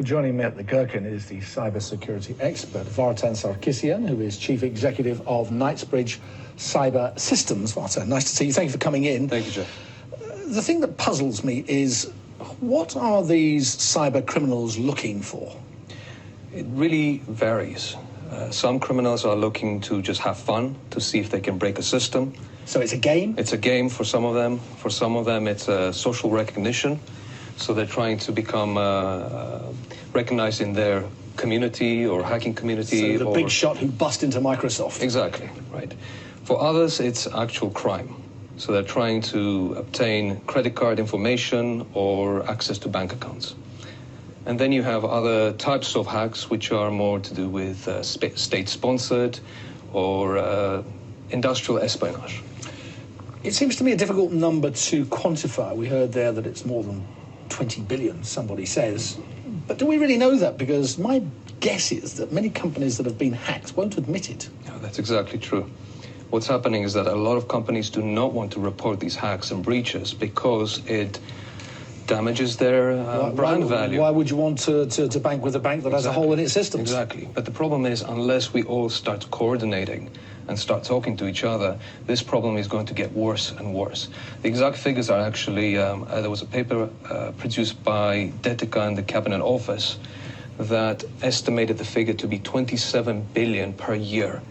Well, joining me at the Gherkin is the cybersecurity expert, Vartan Sarkissian, who is Chief Executive of Knightsbridge Cyber Systems. Vartan, nice to see you. Thank you for coming in. Thank you, Jeff. The thing that puzzles me is, what are these cyber criminals looking for? It really varies. Some criminals are looking to just have fun, to see if they can break a system. So it's a game? It's a game for some of them. For some of them, it's a social recognition. So they're trying to become recognized in their community or hacking community. So the big shot who bust into Microsoft. Exactly, right. For others, it's actual crime. So they're trying to obtain credit card information or access to bank accounts. And then you have other types of hacks which are more to do with state-sponsored or industrial espionage. It seems to me a difficult number to quantify. We heard there that it's more than 20 billion, somebody says. But do we really know that? Because my guess is that many companies that have been hacked won't admit it. Yeah, that's exactly true. What's happening is that a lot of companies do not want to report these hacks and breaches because it damages their brand value. Why would you want to bank with a bank that has a hole in its systems? Exactly. But the problem is, unless we all start coordinating and start talking to each other, this problem is going to get worse and worse. The exact figures are actually, there was a paper produced by Detica in the Cabinet Office that estimated the figure to be 27 billion per year.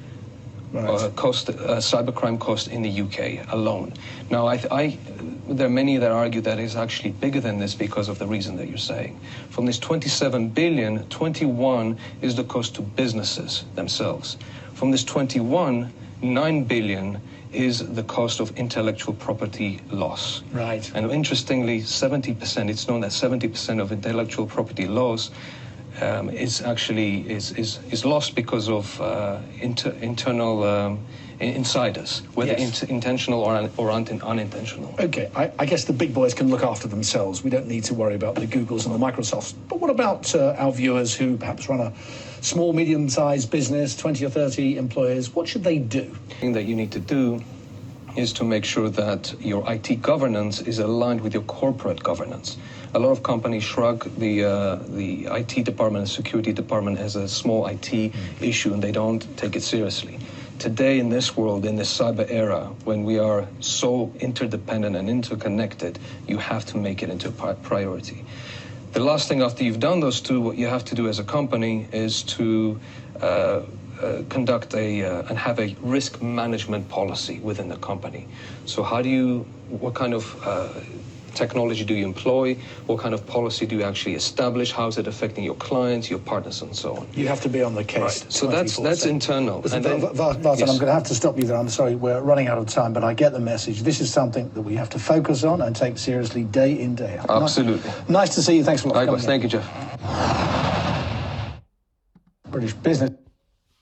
Right. Cybercrime cost in the UK alone. Now, there are many that argue that it's actually bigger than this because of the reason that you're saying. From this 27 billion, 21 is the cost to businesses themselves. From this 21, 9 billion is the cost of intellectual property loss. Right. And interestingly, 70%, it's known that 70% of intellectual property loss is actually is lost because of internal insiders, whether intentional or unintentional. Okay, I guess the big boys can look after themselves. We don't need to worry about the Googles and the Microsofts. But what about our viewers who perhaps run a small, medium-sized business, 20 or 30 employees? What should they do? The thing that you need to do is to make sure that your IT governance is aligned with your corporate governance. A lot of companies shrug the IT department and security department as a small IT issue, and they don't take it seriously. Today, in this world, in this cyber era, when we are so interdependent and interconnected, you have to make it into a priority. The last thing after you've done those two, what you have to do as a company is to conduct and have a risk management policy within the company. So what kind of technology do you employ? What kind of policy do you actually establish? How is it affecting your clients, your partners, and so on? You have to be on the case. Right. So that's internal. Listen, Vartan, yes. I'm going to have to stop you there. I'm sorry, we're running out of time, but I get the message. This is something that we have to focus on and take seriously day in, day out. Absolutely. Nice to see you. Thanks a lot. Likewise. Thank you, Jeff. British business.